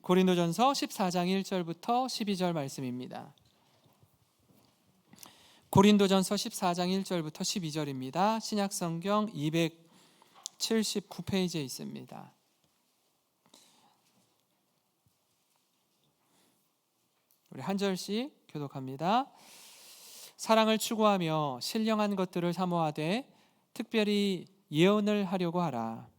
고린도전서 14장 1절부터 12절 말씀입니다. 고린도전서 14장 1절부터 12절입니다. 신약성경 279페이지에 있습니다. 우리 한 절씩 교독합니다. 사랑을 추구하며 신령한 것들을 사모하되 특별히 예언을 하려고 하라.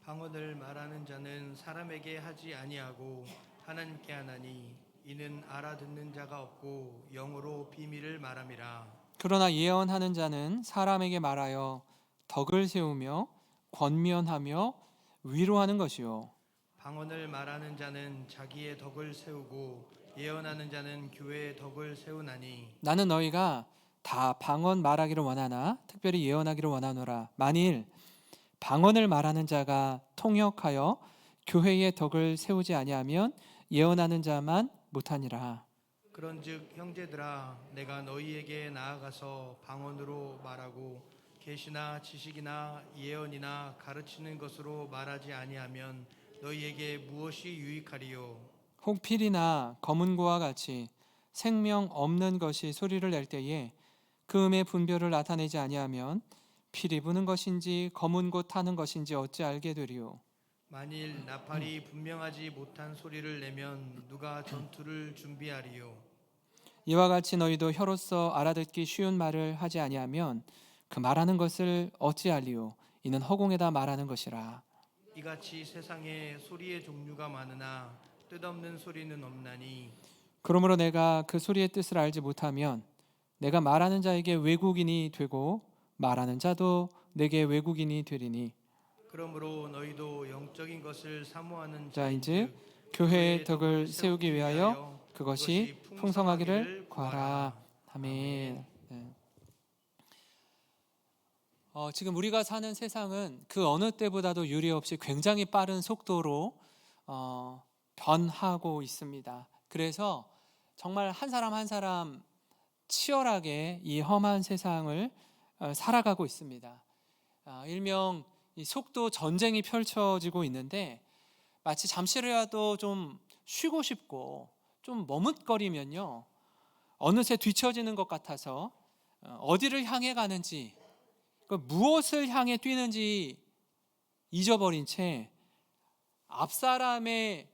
방언을 말하는 자는 사람에게 하지 아니하고 하나님께 하나니 이는 알아듣는 자가 없고 영으로 비밀을 말함이라. 그러나 예언하는 자는 사람에게 말하여 덕을 세우며 권면하며 위로하는 것이요. 방언을 말하는 자는 자기의 덕을 세우고 예언하는 자는 교회의 덕을 세우나니. 나는 너희가 다 방언 말하기를 원하나 특별히 예언하기를 원하노라. 만일 방언을 말하는 자가 통역하여 교회의 덕을 세우지 아니하면 예언하는 자만 못하니라. 그런즉 형제들아, 내가 너희에게 나아가서 방언으로 말하고 계시나 지식이나 예언이나 가르치는 것으로 말하지 아니하면 너희에게 무엇이 유익하리요? 혹 필이나 검은고와 같이 생명 없는 것이 소리를 낼 때에 그 음의 분별을 나타내지 아니하면 필이 부는 것인지 검은고 타는 것인지 어찌 알게 되리요? 만일 나팔이 분명하지 못한 소리를 내면 누가 전투를 준비하리요? 이와 같이 너희도 혀로서 알아듣기 쉬운 말을 하지 아니하면 그 말하는 것을 어찌 알리요? 이는 허공에다 말하는 것이라. 이같이 세상에 소리의 종류가 많으나 뜻없는 소리는 없나니. 그러므로 내가 그 소리의 뜻을 알지 못하면 내가 말하는 자에게 외국인이 되고 말하는 자도 내게 외국인이 되리니. 그러므로 너희도 영적인 것을 사모하는 자인즉 교회의 덕을 세우기 위하여 그것이 풍성하기를 구하라. 아멘. 네. 지금 우리가 사는 세상은 그 어느 때보다도 유례없이 굉장히 빠른 속도로 변하고 있습니다. 그래서 정말 한 사람 한 사람 치열하게 이 험한 세상을 살아가고 있습니다. 일명 이 속도 전쟁이 펼쳐지고 있는데 마치 잠시라도 좀 쉬고 싶고 좀 머뭇거리면요 어느새 뒤처지는 것 같아서 어디를 향해 가는지 무엇을 향해 뛰는지 잊어버린 채 앞사람의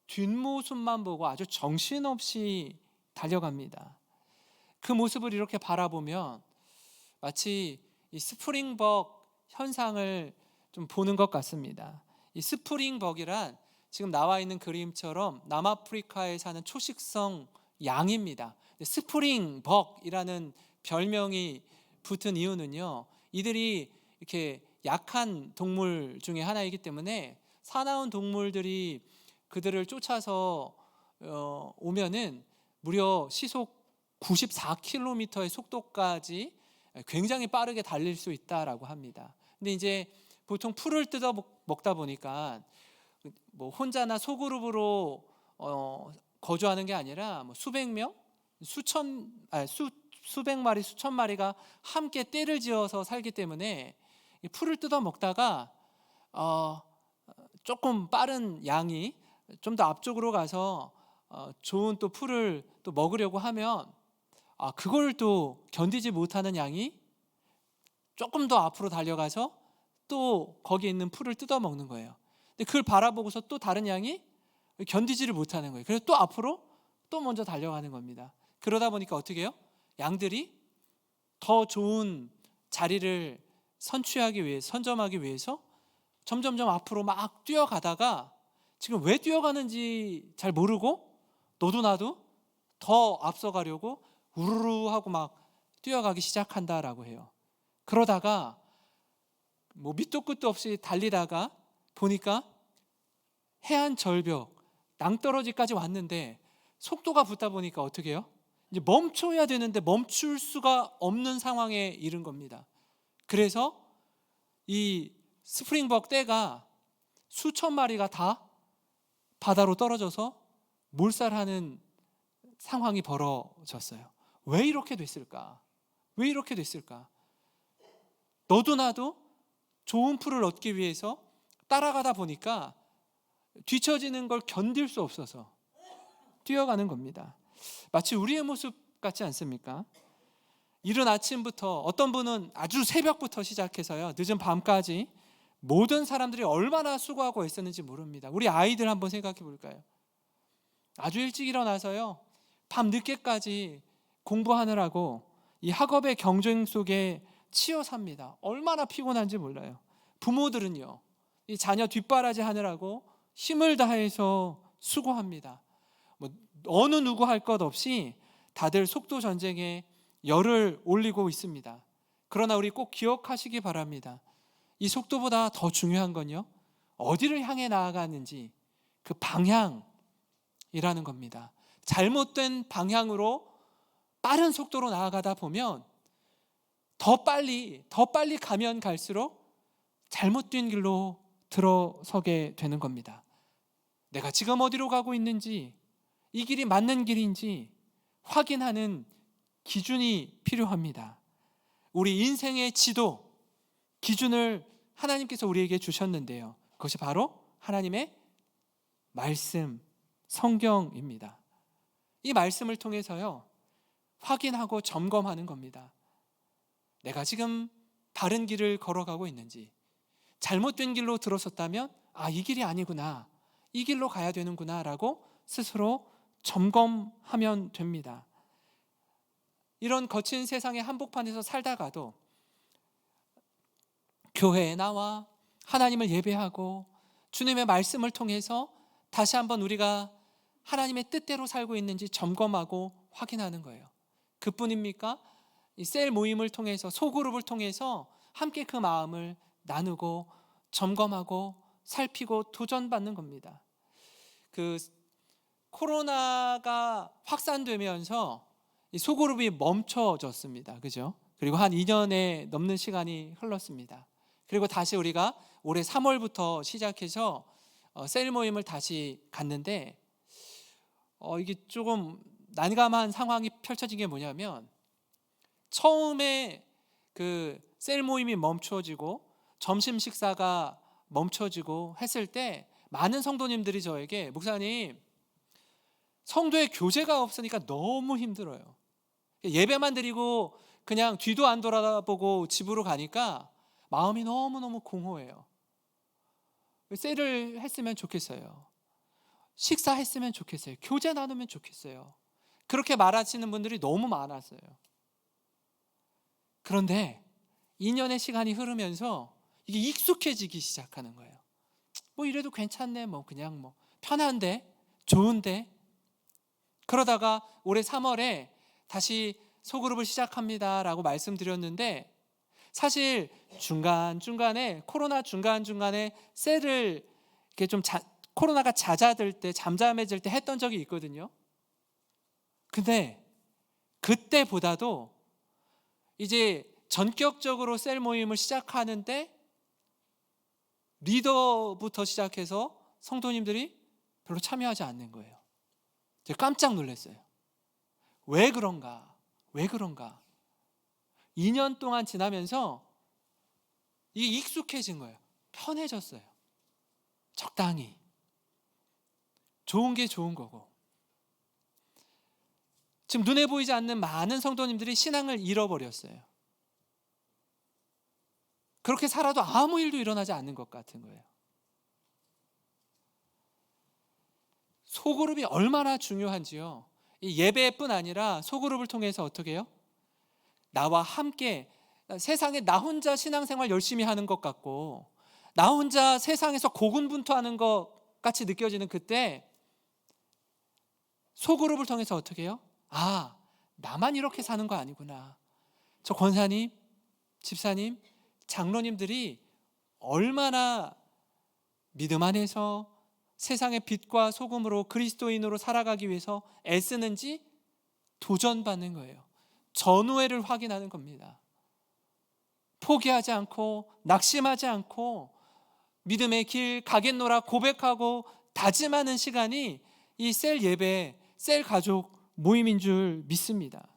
뒷모습만 보고 아주 정신없이 달려갑니다. 그 모습을 이렇게 바라보면 마치 이 스프링벅 현상을 좀 보는 것 같습니다. 이 스프링벅이란 지금 나와 있는 그림처럼 남아프리카에 사는 초식성 양입니다. 스프링벅이라는 별명이 붙은 이유는요, 이들이 이렇게 약한 동물 중에 하나이기 때문에 사나운 동물들이 그들을 쫓아서 오면은 무려 시속 94km의 속도까지 굉장히 빠르게 달릴 수 있다라고 합니다. 근데 이제 보통 풀을 뜯어 먹다 보니까 뭐 혼자나 소그룹으로 거주하는 게 아니라 뭐 수백 명, 수백 마리, 수천 마리가 함께 떼를 지어서 살기 때문에 풀을 뜯어 먹다가 조금 빠른 양이 좀 더 앞쪽으로 가서 좋은 또 풀을 또 먹으려고 하면 그걸 또 견디지 못하는 양이 조금 더 앞으로 달려가서 또 거기에 있는 풀을 뜯어 먹는 거예요. 근데 그걸 바라보고서 또 다른 양이 견디지를 못하는 거예요. 그래서 또 앞으로 또 먼저 달려가는 겁니다. 그러다 보니까 어떻게 해요? 양들이 더 좋은 자리를 선점하기 위해서 점점점 앞으로 막 뛰어가다가 지금 왜 뛰어가는지 잘 모르고 너도 나도 더 앞서가려고 우르르 하고 막 뛰어가기 시작한다라고 해요. 그러다가 뭐 밑도 끝도 없이 달리다가 보니까 해안 절벽 낭떠러지까지 왔는데 속도가 붙다 보니까 어떻게 해요? 이제 멈춰야 되는데 멈출 수가 없는 상황에 이른 겁니다. 그래서 이 스프링벅 떼가 수천 마리가 다 바다로 떨어져서 몰살하는 상황이 벌어졌어요. 왜 이렇게 됐을까? 왜 이렇게 됐을까? 너도 나도 좋은 풀을 얻기 위해서 따라가다 보니까 뒤처지는 걸 견딜 수 없어서 뛰어가는 겁니다. 마치 우리의 모습 같지 않습니까? 이른 아침부터, 어떤 분은 아주 새벽부터 시작해서요, 늦은 밤까지 모든 사람들이 얼마나 수고하고 애쓰는지 모릅니다. 우리 아이들 한번 생각해 볼까요? 아주 일찍 일어나서요, 밤 늦게까지 공부하느라고 이 학업의 경쟁 속에 치여 삽니다. 얼마나 피곤한지 몰라요. 부모들은요, 이 자녀 뒷바라지 하느라고 힘을 다해서 수고합니다. 뭐 어느 누구 할 것 없이 다들 속도 전쟁에 열을 올리고 있습니다. 그러나 우리 꼭 기억하시기 바랍니다. 이 속도보다 더 중요한 건요, 어디를 향해 나아가는지 그 방향이라는 겁니다. 잘못된 방향으로 빠른 속도로 나아가다 보면 더 빨리 가면 갈수록 잘못된 길로 들어서게 되는 겁니다. 내가 지금 어디로 가고 있는지, 이 길이 맞는 길인지 확인하는 기준이 필요합니다. 우리 인생의 지도, 기준을 하나님께서 우리에게 주셨는데요, 그것이 바로 하나님의 말씀, 성경입니다. 이 말씀을 통해서요, 확인하고 점검하는 겁니다. 내가 지금 바른 길을 걸어가고 있는지, 잘못된 길로 들어섰다면 이 길이 아니구나, 이 길로 가야 되는구나 라고 스스로 점검하면 됩니다. 이런 거친 세상의 한복판에서 살다가도 교회에 나와 하나님을 예배하고 주님의 말씀을 통해서 다시 한번 우리가 하나님의 뜻대로 살고 있는지 점검하고 확인하는 거예요. 그뿐입니까? 이 셀 모임을 통해서, 소그룹을 통해서 함께 그 마음을 나누고 점검하고 살피고 도전받는 겁니다. 그 코로나가 확산되면서 이 소그룹이 멈춰졌습니다. 그죠? 그리고 한 2년에 넘는 시간이 흘렀습니다. 그리고 다시 우리가 올해 3월부터 시작해서 셀 모임을 다시 갔는데, 이게 조금 난감한 상황이 펼쳐진 게 뭐냐면, 처음에 그 셀 모임이 멈춰지고 점심 식사가 멈춰지고 했을 때 많은 성도님들이 저에게, 목사님, 성도의 교제가 없으니까 너무 힘들어요. 예배만 드리고 그냥 뒤도 안 돌아보고 집으로 가니까 마음이 너무너무 공허해요. 셀을 했으면 좋겠어요. 식사했으면 좋겠어요. 교제 나누면 좋겠어요. 그렇게 말하시는 분들이 너무 많았어요. 그런데 2년의 시간이 흐르면서 이게 익숙해지기 시작하는 거예요. 뭐 이래도 괜찮네, 뭐 그냥 뭐 편한데, 좋은데. 그러다가 올해 3월에 다시 소그룹을 시작합니다라고 말씀드렸는데, 사실 중간중간에, 코로나 중간중간에 셀을 이렇게 좀 코로나가 잦아들 때, 잠잠해질 때 했던 적이 있거든요. 근데 그때보다도 이제 전격적으로 셀 모임을 시작하는데 리더부터 시작해서 성도님들이 별로 참여하지 않는 거예요. 제가 깜짝 놀랐어요. 왜 그런가? 2년 동안 지나면서 이게 익숙해진 거예요. 편해졌어요. 적당히. 좋은 게 좋은 거고. 지금 눈에 보이지 않는 많은 성도님들이 신앙을 잃어버렸어요. 그렇게 살아도 아무 일도 일어나지 않는 것 같은 거예요. 소그룹이 얼마나 중요한지요. 이 예배뿐 아니라 소그룹을 통해서 어떻게 해요? 나와 함께, 세상에 나 혼자 신앙생활 열심히 하는 것 같고, 나 혼자 세상에서 고군분투하는 것 같이 느껴지는 그때, 소그룹을 통해서 어떻게 해요? 나만 이렇게 사는 거 아니구나. 저 권사님, 집사님, 장로님들이 얼마나 믿음 안에서 세상의 빛과 소금으로 그리스도인으로 살아가기 위해서 애쓰는지 도전받는 거예요. 전우회를 확인하는 겁니다. 포기하지 않고 낙심하지 않고 믿음의 길 가겠노라 고백하고 다짐하는 시간이 이 셀 예배, 셀 가족 모임인 줄 믿습니다.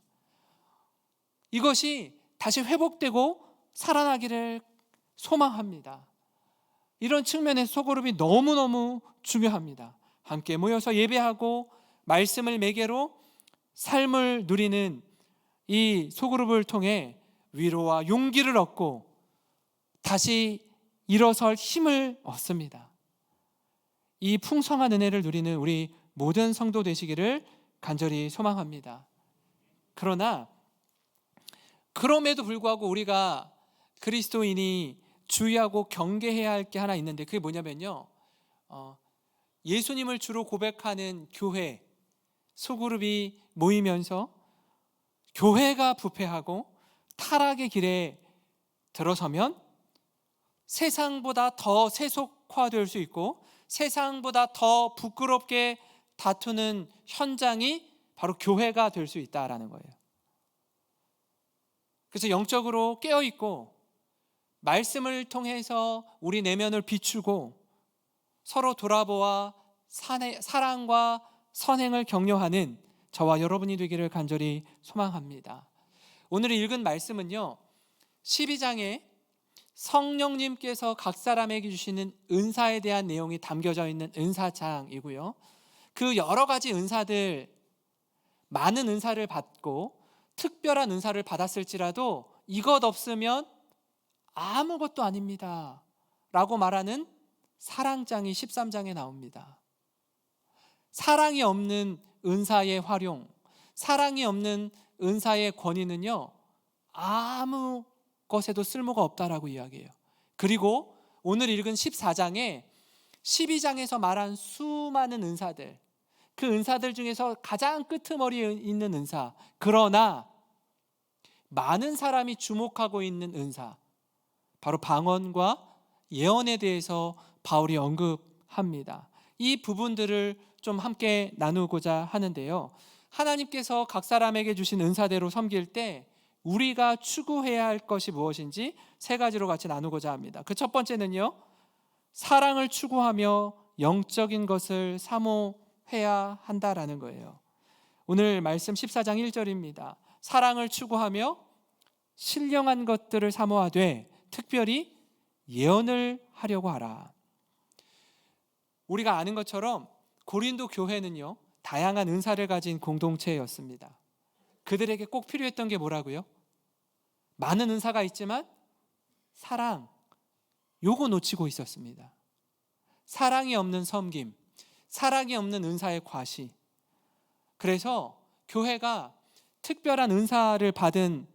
이것이 다시 회복되고 살아나기를 소망합니다. 이런 측면에서 소그룹이 너무너무 중요합니다. 함께 모여서 예배하고 말씀을 매개로 삶을 누리는 이 소그룹을 통해 위로와 용기를 얻고 다시 일어설 힘을 얻습니다. 이 풍성한 은혜를 누리는 우리 모든 성도 되시기를 간절히 소망합니다. 그러나 그럼에도 불구하고 우리가 그리스도인이 주의하고 경계해야 할 게 하나 있는데, 그게 뭐냐면요, 예수님을 주로 고백하는 교회 소그룹이 모이면서 교회가 부패하고 타락의 길에 들어서면 세상보다 더 세속화될 수 있고 세상보다 더 부끄럽게 다투는 현장이 바로 교회가 될 수 있다라는 거예요. 그래서 영적으로 깨어있고 말씀을 통해서 우리 내면을 비추고 서로 돌아보아 사랑과 선행을 격려하는 저와 여러분이 되기를 간절히 소망합니다. 오늘 읽은 말씀은요, 12장에 성령님께서 각 사람에게 주시는 은사에 대한 내용이 담겨져 있는 은사장이고요, 그 여러 가지 은사들, 많은 은사를 받고 특별한 은사를 받았을지라도 이것 없으면 아무것도 아닙니다 라고 말하는 사랑장이 13장에 나옵니다. 사랑이 없는 은사의 활용, 사랑이 없는 은사의 권위는요, 아무 것에도 쓸모가 없다라고 이야기해요. 그리고 오늘 읽은 14장에 12장에서 말한 수많은 은사들, 그 은사들 중에서 가장 끄트머리에 있는 은사, 그러나 많은 사람이 주목하고 있는 은사, 바로 방언과 예언에 대해서 바울이 언급합니다. 이 부분들을 좀 함께 나누고자 하는데요, 하나님께서 각 사람에게 주신 은사대로 섬길 때 우리가 추구해야 할 것이 무엇인지 세 가지로 같이 나누고자 합니다. 그 첫 번째는요, 사랑을 추구하며 영적인 것을 사모해야 한다라는 거예요. 오늘 말씀 14장 1절입니다. 사랑을 추구하며 신령한 것들을 사모하되 특별히 예언을 하려고 하라. 우리가 아는 것처럼 고린도 교회는요, 다양한 은사를 가진 공동체였습니다. 그들에게 꼭 필요했던 게 뭐라고요? 많은 은사가 있지만 사랑, 요거 놓치고 있었습니다. 사랑이 없는 섬김, 사랑이 없는 은사의 과시. 그래서 교회가 특별한 은사를 받은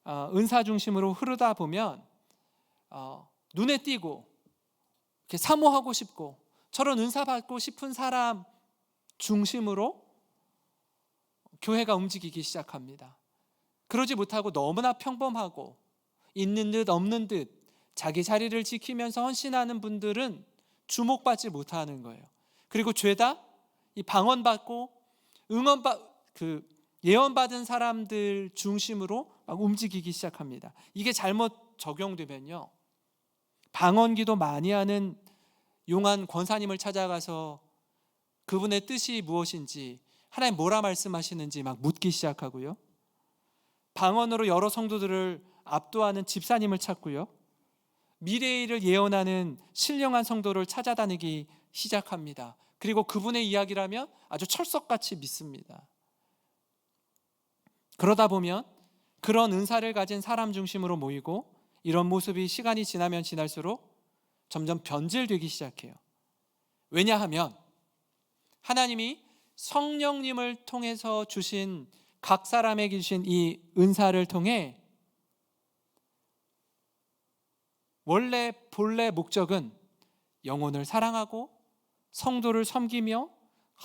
은사 중심으로 흐르다 보면 눈에 띄고 이렇게 사모하고 싶고 저런 은사 받고 싶은 사람 중심으로 교회가 움직이기 시작합니다. 그러지 못하고 너무나 평범하고 있는 듯 없는 듯 자기 자리를 지키면서 헌신하는 분들은 주목받지 못하는 거예요. 그리고 죄다 이 방언받고 예언받은 사람들 중심으로 막 움직이기 시작합니다. 이게 잘못 적용되면요, 방언기도 많이 하는 용한 권사님을 찾아가서 그분의 뜻이 무엇인지, 하나님 뭐라 말씀하시는지 막 묻기 시작하고요, 방언으로 여러 성도들을 압도하는 집사님을 찾고요, 미래의 일을 예언하는 신령한 성도를 찾아다니기 시작합니다. 그리고 그분의 이야기라면 아주 철석같이 믿습니다. 그러다 보면 그런 은사를 가진 사람 중심으로 모이고 이런 모습이 시간이 지나면 지날수록 점점 변질되기 시작해요. 왜냐하면 하나님이 성령님을 통해서 주신 각 사람에게 주신 이 은사를 통해 본래 목적은 영혼을 사랑하고 성도를 섬기며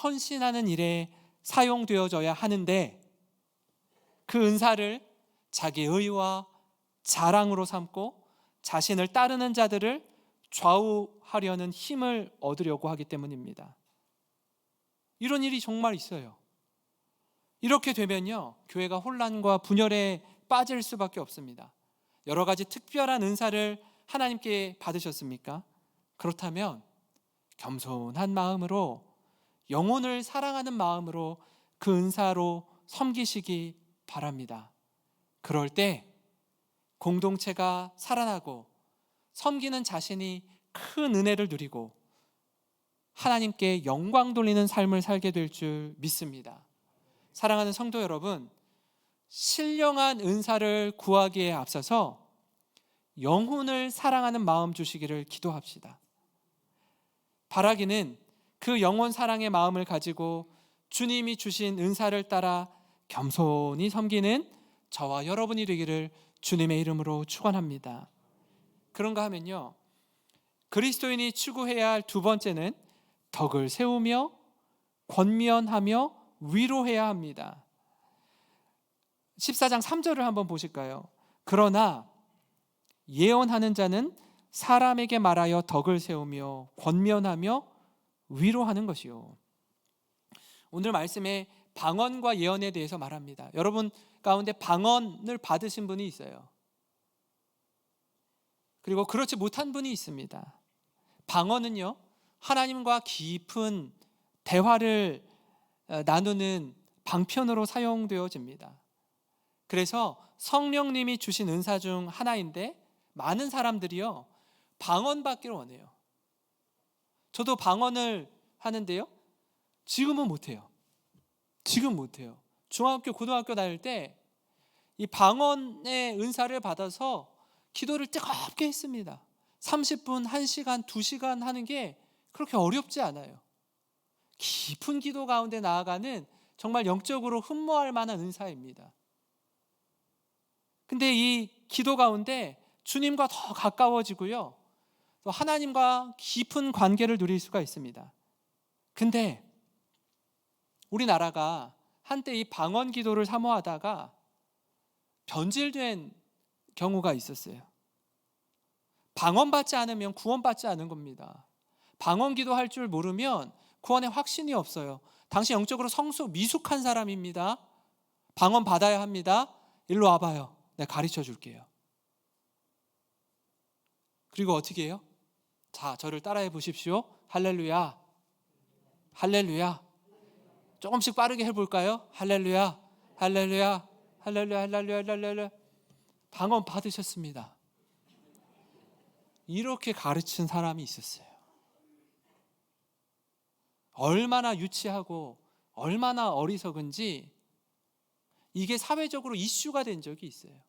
헌신하는 일에 사용되어져야 하는데 그 은사를 자기 의와 자랑으로 삼고 자신을 따르는 자들을 좌우하려는 힘을 얻으려고 하기 때문입니다. 이런 일이 정말 있어요. 이렇게 되면요, 교회가 혼란과 분열에 빠질 수밖에 없습니다. 여러 가지 특별한 은사를 하나님께 받으셨습니까? 그렇다면 겸손한 마음으로, 영혼을 사랑하는 마음으로 그 은사로 섬기시기 바랍니다. 그럴 때 공동체가 살아나고 섬기는 자신이 큰 은혜를 누리고 하나님께 영광 돌리는 삶을 살게 될 줄 믿습니다. 사랑하는 성도 여러분, 신령한 은사를 구하기에 앞서서 영혼을 사랑하는 마음 주시기를 기도합시다. 바라기는 그 영혼 사랑의 마음을 가지고 주님이 주신 은사를 따라 겸손히 섬기는 저와 여러분이 되기를 주님의 이름으로 축원합니다. 그런가 하면요, 그리스도인이 추구해야 할 두 번째는 덕을 세우며 권면하며 위로해야 합니다. 14장 3절을 한번 보실까요? 그러나 예언하는 자는 사람에게 말하여 덕을 세우며 권면하며 위로하는 것이요. 오늘 말씀에 방언과 예언에 대해서 말합니다. 여러분 가운데 방언을 받으신 분이 있어요. 그리고 그렇지 못한 분이 있습니다. 방언은요, 하나님과 깊은 대화를 나누는 방편으로 사용되어집니다. 그래서 성령님이 주신 은사 중 하나인데 많은 사람들이요, 방언 받기를 원해요. 저도 방언을 하는데요, 지금은 못해요. 지금 못해요. 중학교, 고등학교 다닐 때 이 방언의 은사를 받아서 기도를 뜨겁게 했습니다. 30분, 1시간, 2시간 하는 게 그렇게 어렵지 않아요. 깊은 기도 가운데 나아가는 정말 영적으로 흠모할 만한 은사입니다. 근데 이 기도 가운데 주님과 더 가까워지고요, 또 하나님과 깊은 관계를 누릴 수가 있습니다. 근데 우리나라가 한때 이 방언 기도를 사모하다가 변질된 경우가 있었어요. 방언 받지 않으면 구원 받지 않은 겁니다. 방언 기도할 줄 모르면 구원에 확신이 없어요. 당신 영적으로 성숙 미숙한 사람입니다. 방언 받아야 합니다. 일로 와봐요. 내가 가르쳐 줄게요. 그리고 어떻게 해요? 자, 저를 따라해 보십시오. 할렐루야, 할렐루야. 조금씩 빠르게 해볼까요? 할렐루야, 할렐루야, 할렐루야, 할렐루야, 할렐루야. 방언 받으셨습니다. 이렇게 가르친 사람이 있었어요. 얼마나 유치하고 얼마나 어리석은지 이게 사회적으로 이슈가 된 적이 있어요.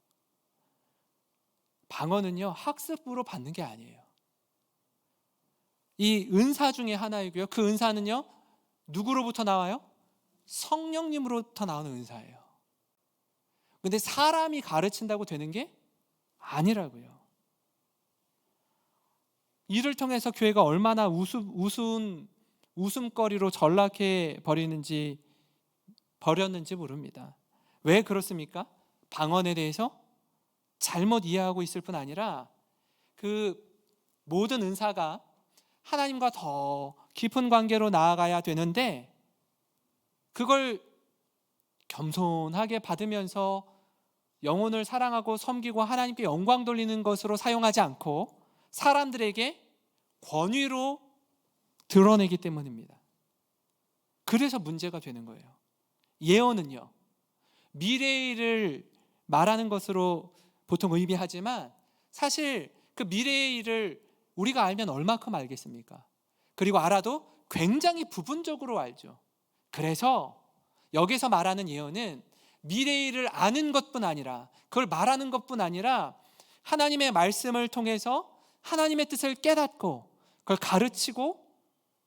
방언은요, 학습으로 받는 게 아니에요. 이 은사 중에 하나이고요, 그 은사는요, 누구로부터 나와요? 성령님으로부터 나오는 은사예요. 근데 사람이 가르친다고 되는 게 아니라고요. 이를 통해서 교회가 얼마나 웃음거리로 전락해 버렸는지 모릅니다. 왜 그렇습니까? 방언에 대해서 잘못 이해하고 있을 뿐 아니라 그 모든 은사가 하나님과 더 깊은 관계로 나아가야 되는데 그걸 겸손하게 받으면서 영혼을 사랑하고 섬기고 하나님께 영광 돌리는 것으로 사용하지 않고 사람들에게 권위로 드러내기 때문입니다. 그래서 문제가 되는 거예요. 예언은요, 미래의 일을 말하는 것으로 보통 의미하지만 사실 그 미래의 일을 우리가 알면 얼마큼 알겠습니까? 그리고 알아도 굉장히 부분적으로 알죠. 그래서 여기서 말하는 예언은 미래의 일을 아는 것뿐 아니라 그걸 말하는 것뿐 아니라 하나님의 말씀을 통해서 하나님의 뜻을 깨닫고 그걸 가르치고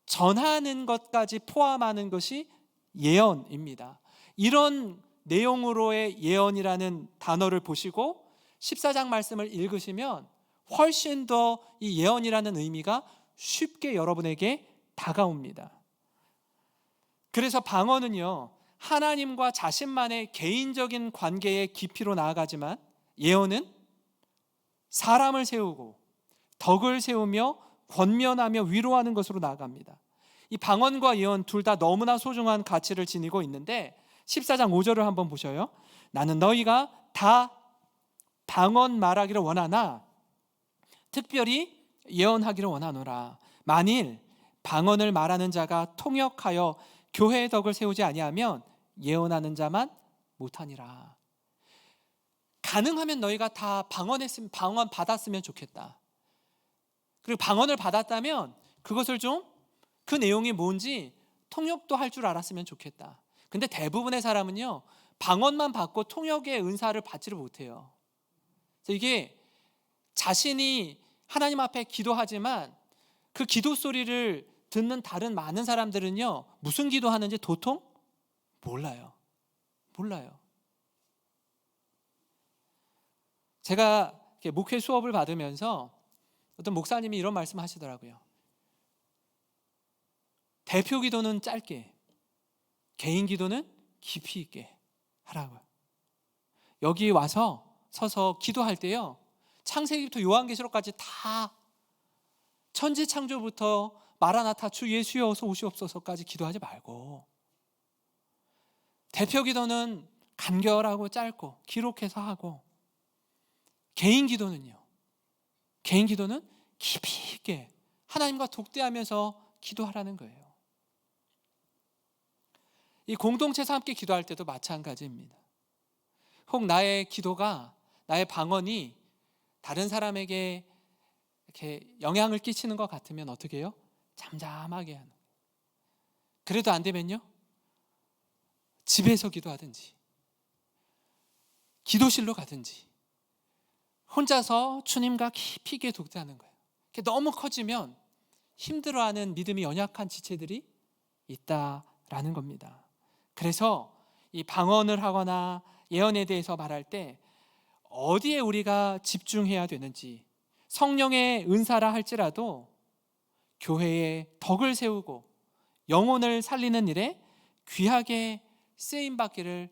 전하는 것까지 포함하는 것이 예언입니다. 이런 내용으로의 예언이라는 단어를 보시고 14장 말씀을 읽으시면 훨씬 더 이 예언이라는 의미가 쉽게 여러분에게 다가옵니다. 그래서 방언은요, 하나님과 자신만의 개인적인 관계의 깊이로 나아가지만 예언은 사람을 세우고 덕을 세우며 권면하며 위로하는 것으로 나아갑니다. 이 방언과 예언 둘 다 너무나 소중한 가치를 지니고 있는데 14장 5절을 한번 보셔요. 나는 너희가 다 방언 말하기를 원하나 특별히 예언하기를 원하노라. 만일 방언을 말하는 자가 통역하여 교회의 덕을 세우지 아니하면 예언하는 자만 못하니라. 가능하면 너희가 다 방언 받았으면 좋겠다. 그리고 방언을 받았다면 그것을 좀 그 내용이 뭔지 통역도 할 줄 알았으면 좋겠다. 근데 대부분의 사람은요, 방언만 받고 통역의 은사를 받지를 못해요. 그래서 이게 자신이 하나님 앞에 기도하지만 그 기도 소리를 듣는 다른 많은 사람들은요, 무슨 기도하는지 도통 몰라요. 제가 목회 수업을 받으면서 어떤 목사님이 이런 말씀 하시더라고요. 대표 기도는 짧게, 개인 기도는 깊이 있게 하라고요. 여기 와서 서서 기도할 때요, 창세기부터 요한계시록까지 다 천지창조부터 마라나타 주 예수여 어서 오시옵소서까지 기도하지 말고, 대표 기도는 간결하고 짧고 기록해서 하고, 개인 기도는 깊이 있게 하나님과 독대하면서 기도하라는 거예요. 이 공동체에서 함께 기도할 때도 마찬가지입니다. 혹 나의 기도가, 나의 방언이 다른 사람에게 이렇게 영향을 끼치는 것 같으면 어떻게 해요? 잠잠하게 하는 거예요. 그래도 안 되면요, 집에서 기도하든지 기도실로 가든지 혼자서 주님과 깊이 있게 독대하는 거예요. 너무 커지면 힘들어하는 믿음이 연약한 지체들이 있다라는 겁니다. 그래서 이 방언을 하거나 예언에 대해서 말할 때 어디에 우리가 집중해야 되는지, 성령의 은사라 할지라도 교회에 덕을 세우고 영혼을 살리는 일에 귀하게 쓰임받기를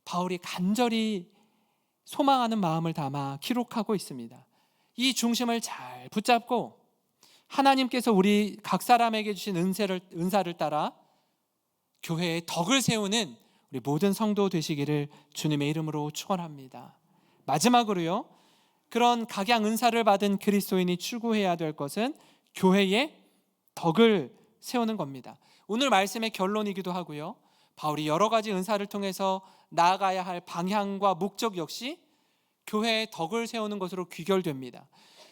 바울이 간절히 소망하는 마음을 담아 기록하고 있습니다. 이 중심을 잘 붙잡고 하나님께서 우리 각 사람에게 주신 은사를 따라 교회에 덕을 세우는 우리 모든 성도 되시기를 주님의 이름으로 축원합니다. 마지막으로요, 그런 각양 은사를 받은 그리스도인이 추구해야 될 것은 교회에 덕을 세우는 겁니다. 오늘 말씀의 결론이기도 하고요, 바울이 여러 가지 은사를 통해서 나아가야 할 방향과 목적 역시 교회에 덕을 세우는 것으로 귀결됩니다.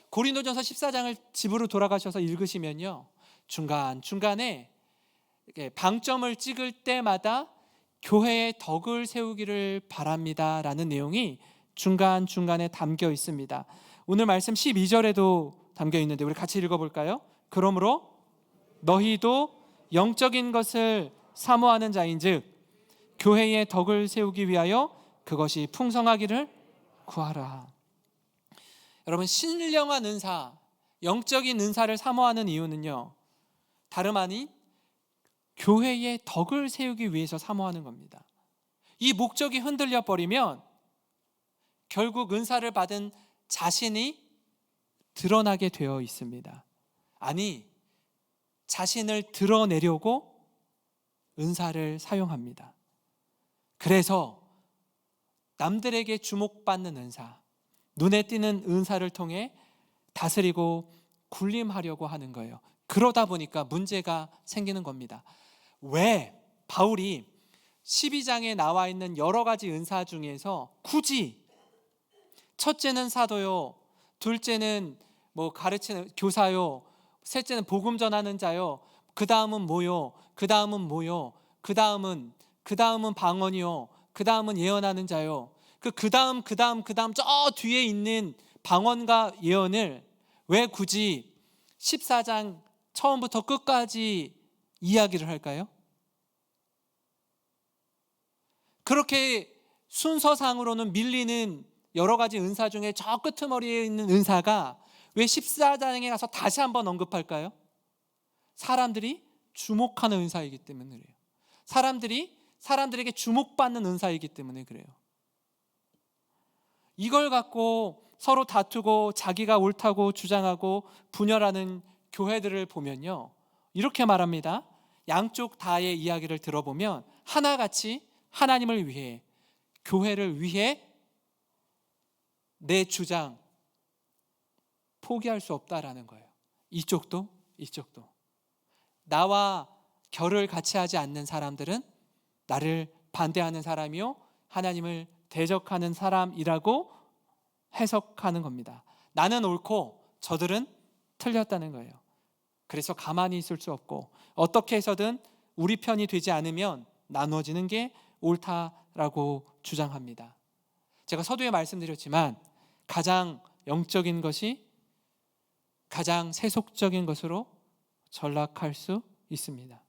고린도전서 14장을 집으로 돌아가셔서 읽으시면요, 중간중간에 방점을 찍을 때마다 교회에 덕을 세우기를 바랍니다 라는 내용이 중간중간에 담겨 있습니다. 오늘 말씀 12절에도 담겨 있는데 우리 같이 읽어볼까요? 그러므로 너희도 영적인 것을 사모하는 자인즉 교회에 덕을 세우기 위하여 그것이 풍성하기를 구하라. 여러분, 신령한 은사, 영적인 은사를 사모하는 이유는요, 다름 아닌 교회에 덕을 세우기 위해서 사모하는 겁니다. 이 목적이 흔들려 버리면 결국 은사를 받은 자신이 드러나게 되어 있습니다. 아니, 자신을 드러내려고 은사를 사용합니다. 그래서 남들에게 주목받는 은사, 눈에 띄는 은사를 통해 다스리고 군림하려고 하는 거예요. 그러다 보니까 문제가 생기는 겁니다. 왜 바울이 12장에 나와 있는 여러 가지 은사 중에서 굳이 첫째는 사도요, 둘째는 가르치는 교사요, 셋째는 복음 전하는 자요, 그 다음은 뭐요, 그 다음은 뭐요, 그 다음은 방언이요, 그 다음은 예언하는 자요, 그 다음 저 뒤에 있는 방언과 예언을 왜 굳이 14장 처음부터 끝까지 이야기를 할까요? 그렇게 순서상으로는 밀리는 여러 가지 은사 중에 저 끄트머리에 있는 은사가 왜 14장에 가서 다시 한번 언급할까요? 사람들이 주목하는 은사이기 때문에 그래요. 사람들에게 주목받는 은사이기 때문에 그래요. 이걸 갖고 서로 다투고 자기가 옳다고 주장하고 분열하는 교회들을 보면요, 이렇게 말합니다. 양쪽 다의 이야기를 들어보면 하나같이 하나님을 위해, 교회를 위해 내 주장 포기할 수 없다라는 거예요. 이쪽도 나와 결을 같이 하지 않는 사람들은 나를 반대하는 사람이요, 하나님을 대적하는 사람이라고 해석하는 겁니다. 나는 옳고 저들은 틀렸다는 거예요. 그래서 가만히 있을 수 없고 어떻게 해서든 우리 편이 되지 않으면 나누어지는 게 옳다라고 주장합니다. 제가 서두에 말씀드렸지만 가장 영적인 것이 가장 세속적인 것으로 전락할 수 있습니다.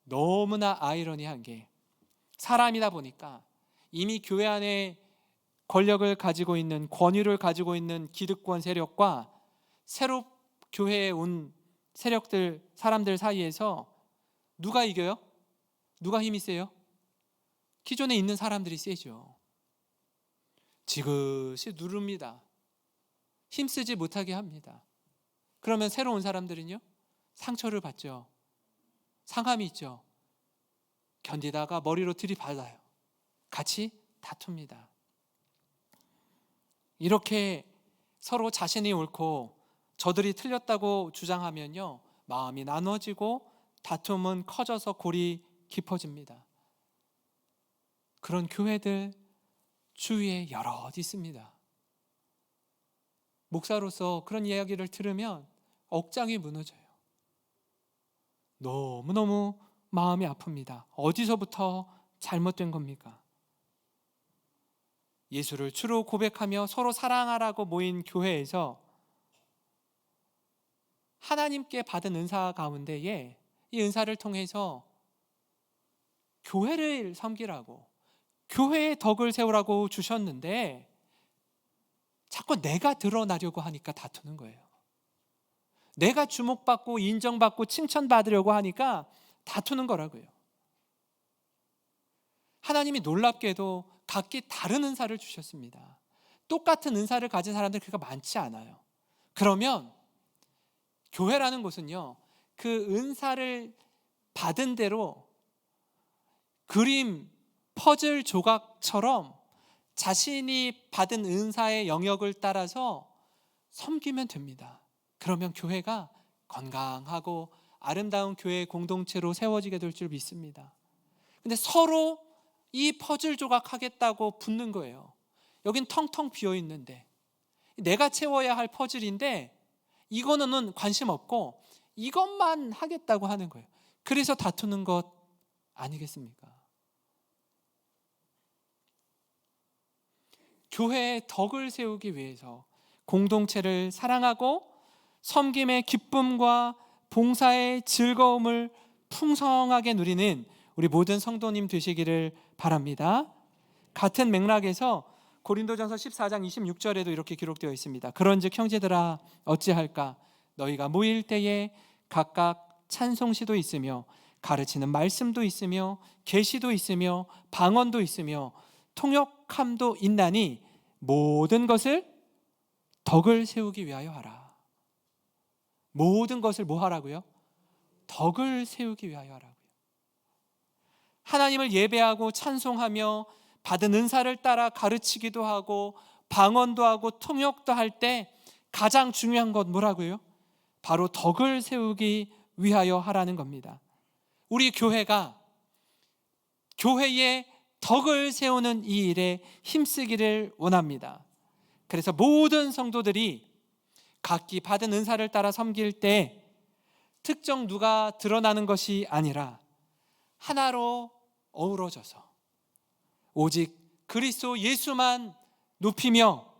너무나 아이러니한 게 사람이다 보니까 이미 교회 안에 권력을 가지고 있는, 권위를 가지고 있는 기득권 세력과 새로 교회에 온 세력들, 사람들 사이에서 누가 이겨요? 누가 힘이 세요? 기존에 있는 사람들이 세죠. 지그시 누릅니다. 힘쓰지 못하게 합니다. 그러면 새로 온 사람들은요? 상처를 받죠. 상함이 있죠. 견디다가 머리로 들이받아요. 같이 다툽니다. 이렇게 서로 자신이 옳고 저들이 틀렸다고 주장하면요, 마음이 나눠지고 다툼은 커져서 골이 깊어집니다. 그런 교회들 주위에 여럿 있습니다. 목사로서 그런 이야기를 들으면 억장이 무너져요. 너무너무 마음이 아픕니다. 어디서부터 잘못된 겁니까? 예수를 주로 고백하며 서로 사랑하라고 모인 교회에서 하나님께 받은 은사 가운데에 이 은사를 통해서 교회를 섬기라고, 교회의 덕을 세우라고 주셨는데 자꾸 내가 드러나려고 하니까 다투는 거예요. 내가 주목받고 인정받고 칭찬받으려고 하니까 다투는 거라고요. 하나님이 놀랍게도 각기 다른 은사를 주셨습니다. 똑같은 은사를 가진 사람들 그렇게 많지 않아요. 그러면 교회라는 곳은요, 그 은사를 받은 대로 그림, 퍼즐 조각처럼 자신이 받은 은사의 영역을 따라서 섬기면 됩니다. 그러면 교회가 건강하고 아름다운 교회 공동체로 세워지게 될 줄 믿습니다. 근데 서로 이 퍼즐 조각 하겠다고 붙는 거예요. 여긴 텅텅 비어 있는데 내가 채워야 할 퍼즐인데 이거는 관심 없고 이것만 하겠다고 하는 거예요. 그래서 다투는 것 아니겠습니까? 교회의 덕을 세우기 위해서 공동체를 사랑하고 섬김의 기쁨과 봉사의 즐거움을 풍성하게 누리는 우리 모든 성도님 되시기를 바랍니다. 같은 맥락에서 고린도전서 14장 26절에도 이렇게 기록되어 있습니다. 그런즉 형제들아 어찌할까? 너희가 모일 때에 각각 찬송시도 있으며 가르치는 말씀도 있으며 계시도 있으며 방언도 있으며 통역함도 있나니 모든 것을 덕을 세우기 위하여 하라. 모든 것을 뭐 하라고요? 덕을 세우기 위하여 하라고요. 하나님을 예배하고 찬송하며 받은 은사를 따라 가르치기도 하고 방언도 하고 통역도 할 때 가장 중요한 건 뭐라고요? 바로 덕을 세우기 위하여 하라는 겁니다. 우리 교회가 교회의 덕을 세우는 이 일에 힘쓰기를 원합니다. 그래서 모든 성도들이 각기 받은 은사를 따라 섬길 때 특정 누가 드러나는 것이 아니라 하나로 어우러져서 오직 그리스도 예수만 높이며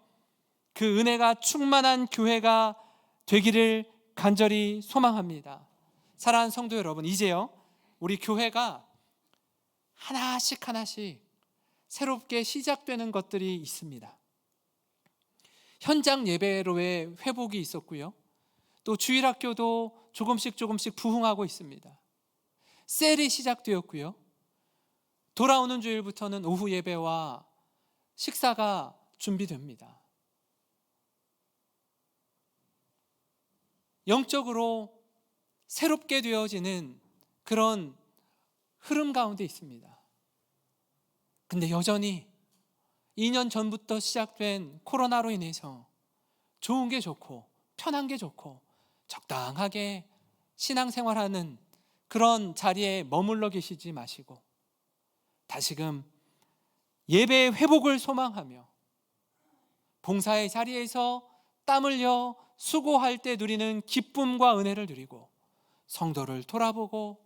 그 은혜가 충만한 교회가 되기를 간절히 소망합니다. 사랑하는 성도 여러분, 이제요 우리 교회가 하나씩 새롭게 시작되는 것들이 있습니다. 현장 예배로의 회복이 있었고요, 또 주일학교도 조금씩 부흥하고 있습니다. 셀이 시작되었고요, 돌아오는 주일부터는 오후 예배와 식사가 준비됩니다. 영적으로 새롭게 되어지는 그런 흐름 가운데 있습니다. 근데 여전히 2년 전부터 시작된 코로나로 인해서 좋은 게 좋고 편한 게 좋고 적당하게 신앙생활하는 그런 자리에 머물러 계시지 마시고 다시금 예배의 회복을 소망하며 봉사의 자리에서 땀 흘려 수고할 때 누리는 기쁨과 은혜를 누리고 성도를 돌아보고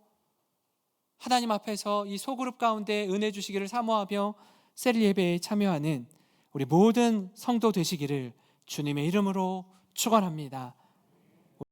하나님 앞에서 이 소그룹 가운데 은혜 주시기를 사모하며 셀 예배에 참여하는 우리 모든 성도 되시기를 주님의 이름으로 축원합니다.